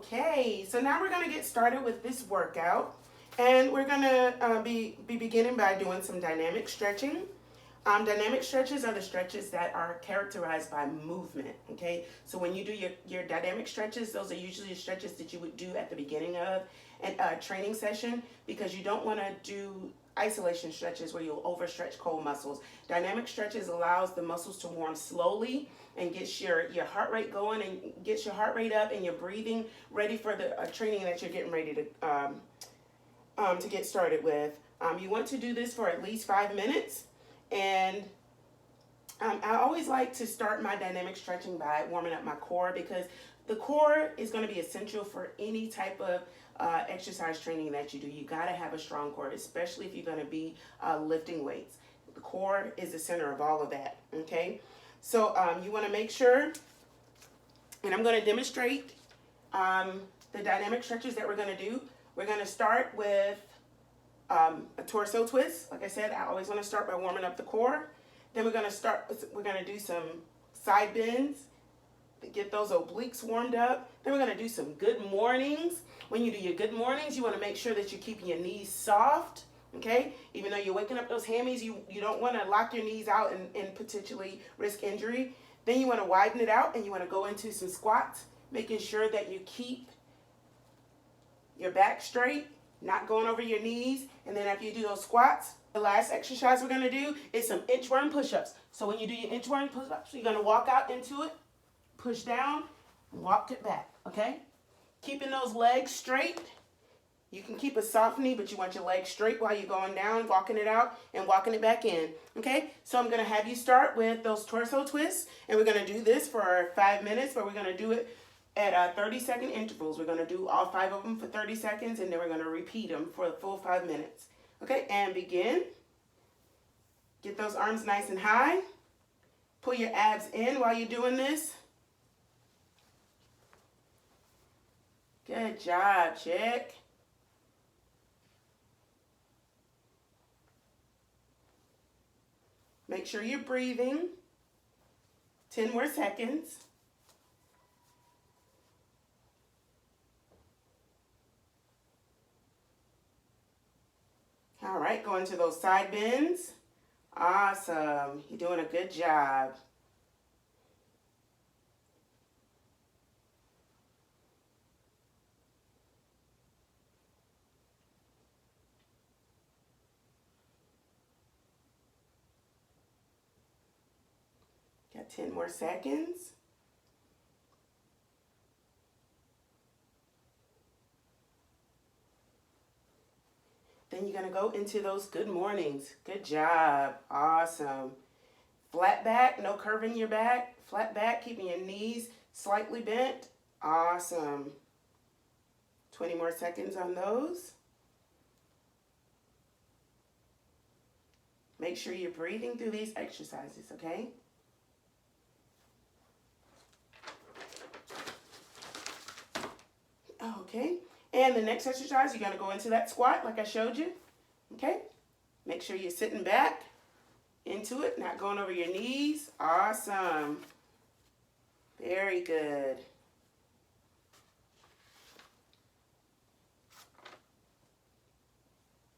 Okay, so now we're going to get started with this workout. And we're going to be beginning by doing some dynamic stretching. Dynamic stretches are the stretches that are characterized by movement, okay? So when you do your dynamic stretches, those are usually the stretches that you would do at the beginning of a training session, because you don't want to do isolation stretches where you'll overstretch cold muscles. Dynamic stretches allows the muscles to warm slowly and gets your heart rate going and gets your heart rate up and your breathing ready for the training that you're getting ready to get started with. You want to do this for at least 5 minutes. And I always like to start my dynamic stretching by warming up my core, because the core is going to be essential for any type of exercise training that you do. You got to have a strong core, especially if you're going to be lifting weights. The core is the center of all of that, okay? So you want to make sure, and I'm going to demonstrate the dynamic stretches that we're going to do. We're going to start with a torso twist. Like I said, I always want to start by warming up the core. Then we're going to do some side bends to get those obliques warmed up. Then we're going to do some good mornings. When you do your good mornings, you want to make sure that you're keeping your knees soft, okay? Even though you're waking up those hammies, you don't want to lock your knees out and potentially risk injury. Then you want to widen it out and you want to go into some squats, making sure that you keep your back straight, not going over your knees. And then after you do those squats, the last exercise we're going to do is some inchworm push-ups. So when you do your inchworm push-ups, you're going to walk out into it, push down, and walk it back, okay? Keeping those legs straight. You can keep a soft knee, but you want your legs straight while you're going down, walking it out, and walking it back in, okay? So I'm going to have you start with those torso twists, and we're going to do this for 5 minutes, but we're going to do it at 30-second intervals. We're going to do all 5 of them for 30 seconds, and then we're going to repeat them for the full 5 minutes. Okay, and begin. Get those arms nice and high. Pull your abs in while you're doing this. Good job, chick. Make sure you're breathing. 10 more seconds. All right, go into those side bends. Awesome. You're doing a good job. Got 10 more seconds. Then you're going to go into those good mornings. Good job. Awesome. Flat back, no curve in your back. Flat back, keeping your knees slightly bent. Awesome. 20 more seconds on those. Make sure you're breathing through these exercises, okay? Okay. And the next exercise, you're going to go into that squat like I showed you. Okay? Make sure you're sitting back into it, not going over your knees. Awesome. Very good.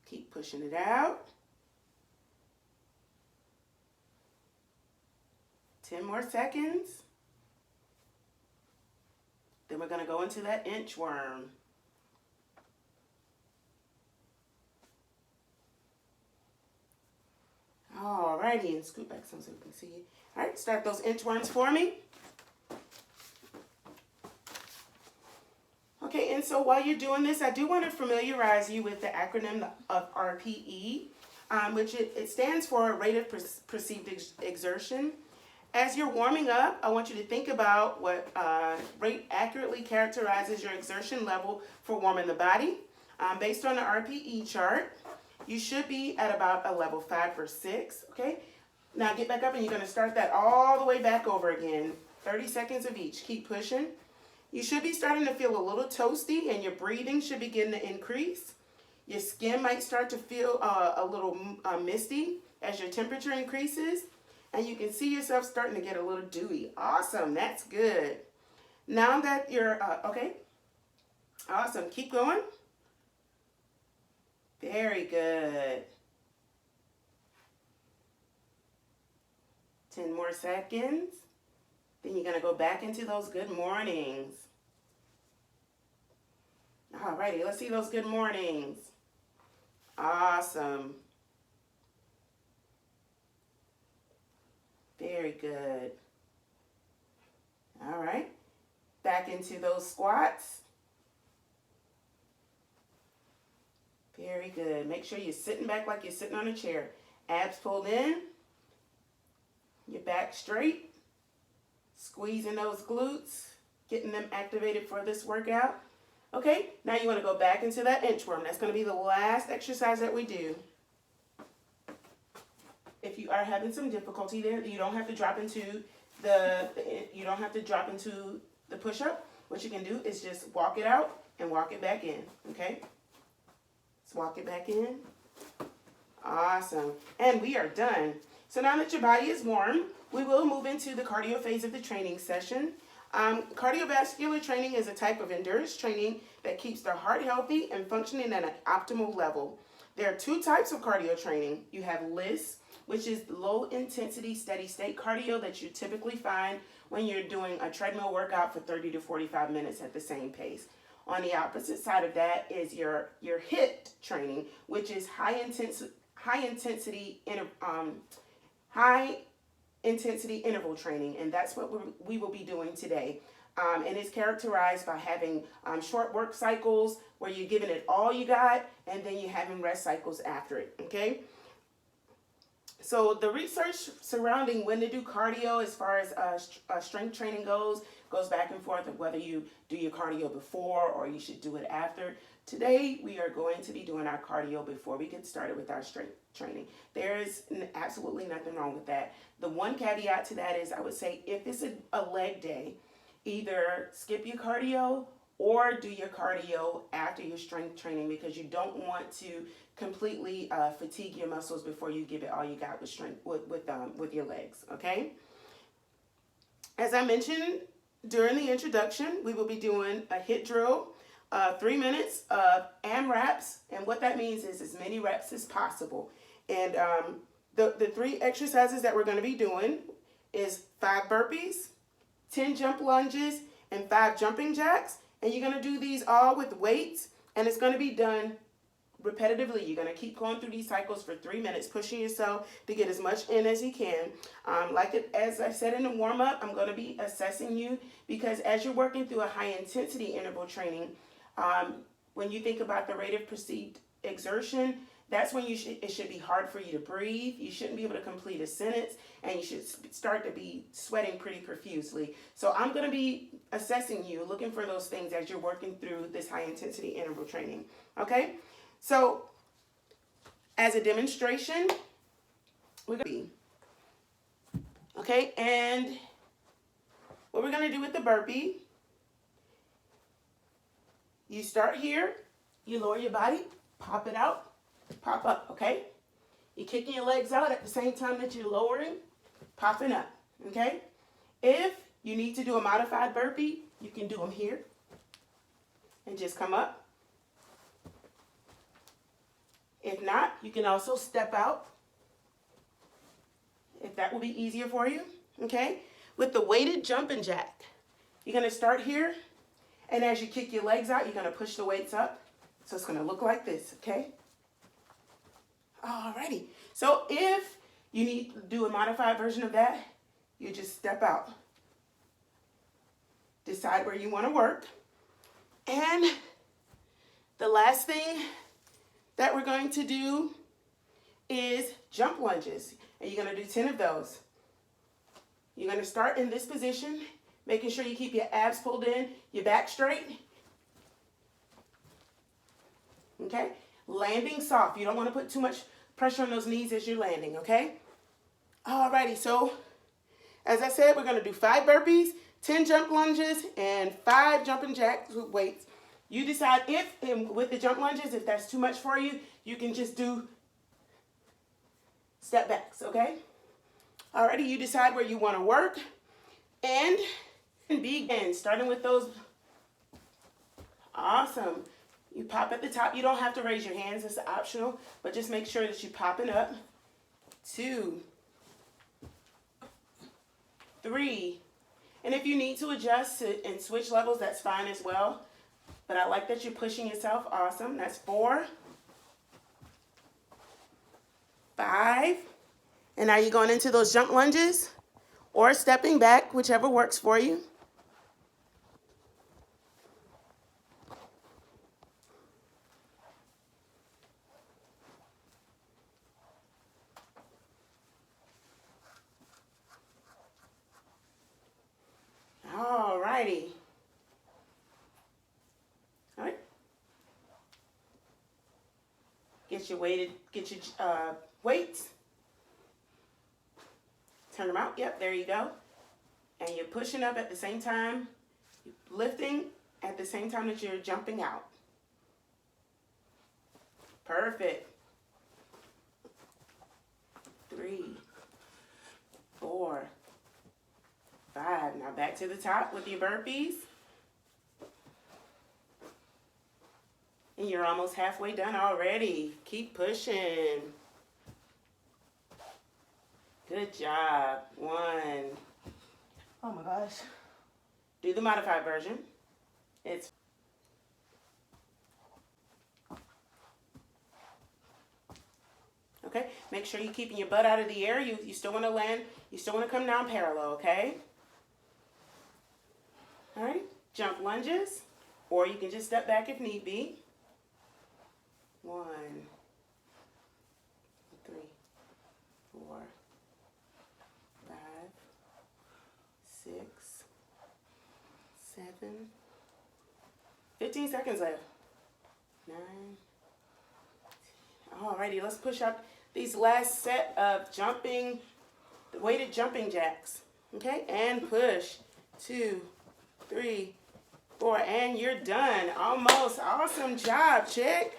Keep pushing it out. 10 more seconds. Then we're going to go into that inchworm. Alrighty, and scoot back some so we can see it. Alright, start those inchworms for me. Okay, and so while you're doing this, I do want to familiarize you with the acronym of RPE, which it stands for Rate of Perceived Exertion. As you're warming up, I want you to think about what rate accurately characterizes your exertion level for warming the body. Based on the RPE chart, you should be at about a level 5 or 6, okay? Now get back up and you're going to start that all the way back over again. 30 seconds of each. Keep pushing. You should be starting to feel a little toasty and your breathing should begin to increase. Your skin might start to feel a little misty as your temperature increases. And you can see yourself starting to get a little dewy. Awesome. That's good. Now that you're, okay. Awesome. Keep going. Very good. 10 more seconds. Then you're going to go back into those good mornings. Alrighty, let's see those good mornings. Awesome. Very good. All right. Back into those squats. Very good. Make sure you're sitting back like you're sitting on a chair. Abs pulled in. Your back straight. Squeezing those glutes. Getting them activated for this workout. Okay, now you want to go back into that inchworm. That's going to be the last exercise that we do. If you are having some difficulty there, you don't have to drop into the push-up. What you can do is just walk it out and walk it back in. Okay? Let's walk it back in. Awesome. And we are done. So now that your body is warm, we will move into the cardio phase of the training session. Cardiovascular training is a type of endurance training that keeps the heart healthy and functioning at an optimal level. There are two types of cardio training. You have LISS, which is low intensity steady state cardio that you typically find when you're doing a treadmill workout for 30 to 45 minutes at the same pace. On the opposite side of that is your HIIT training, which is high intensity interval training, and that's what we will be doing today. And it's characterized by having short work cycles where you're giving it all you got, and then you're having rest cycles after it, okay? So the research surrounding when to do cardio as far as strength training goes back and forth of whether you do your cardio before or you should do it after. Today, we are going to be doing our cardio before we get started with our strength training. There is absolutely nothing wrong with that. The one caveat to that is I would say if it's a leg day, either skip your cardio or do your cardio after your strength training because you don't want to completely fatigue your muscles before you give it all you got with strength with your legs, okay? As I mentioned during the introduction, we will be doing a HIIT drill, 3 minutes of AMRAPs, and what that means is as many reps as possible. And the three exercises that we're going to be doing is 5 burpees, 10 jump lunges, and 5 jumping jacks. And you're going to do these all with weights, and it's going to be done repetitively. You're going to keep going through these cycles for 3 minutes, pushing yourself to get as much in as you can. As I said in the warm-up, I'm going to be assessing you because as you're working through a high-intensity interval training, when you think about the rate of perceived exertion, that's when it should be hard for you to breathe. You shouldn't be able to complete a sentence, and you should start to be sweating pretty profusely. So I'm going to be assessing you, looking for those things as you're working through this high-intensity interval training. Okay? So as a demonstration, we're going to be, okay? And what we're going to do with the burpee, you start here, you lower your body, pop it out, pop up, okay? You're kicking your legs out at the same time that you're lowering, popping up, okay? If you need to do a modified burpee, you can do them here and just come up. If not, you can also step out if that will be easier for you, okay? With the weighted jumping jack, you're going to start here, and as you kick your legs out, you're going to push the weights up. So it's going to look like this, okay? Alrighty. So if you need to do a modified version of that, you just step out. Decide where you want to work. And the last thing that we're going to do is jump lunges. And you're going to do 10 of those. You're going to start in this position, making sure you keep your abs pulled in, your back straight. Okay? Landing soft. You don't want to put too much pressure on those knees as you're landing, okay? Alrighty, so as I said, we're going to do 5 burpees, 10 jump lunges, and 5 jumping jacks with weights. You decide with the jump lunges, if that's too much for you, you can just do step backs, okay? Alrighty, you decide where you want to work, and begin, starting with those. Awesome. Awesome. You pop at the top. You don't have to raise your hands. It's optional, but just make sure that you pop it up. 2, 3. And if you need to adjust and switch levels, that's fine as well. But I like that you're pushing yourself. Awesome. That's 4, 5. And now you're going into those jump lunges or stepping back, whichever works for you. All righty. All right. Get your weights. Turn them out. Yep, there you go. And you're pushing up at the same time, lifting at the same time that you're jumping out. Perfect. 3, 4, 5. Now back to the top with your burpees. And you're almost halfway done already. Keep pushing. Good job. 1. Oh my gosh. Do the modified version. It's okay. Make sure you're keeping your butt out of the air. You still want to land. You still want to come down parallel, okay? All right. Jump lunges, or you can just step back if need be. 1, 3, 4, 5, 6, 7. 15 seconds left. 9. Alrighty, let's push up these last set of jumping, weighted jumping jacks. Okay, and push. 2, 3, 4, and you're done. Almost. Awesome job, chick.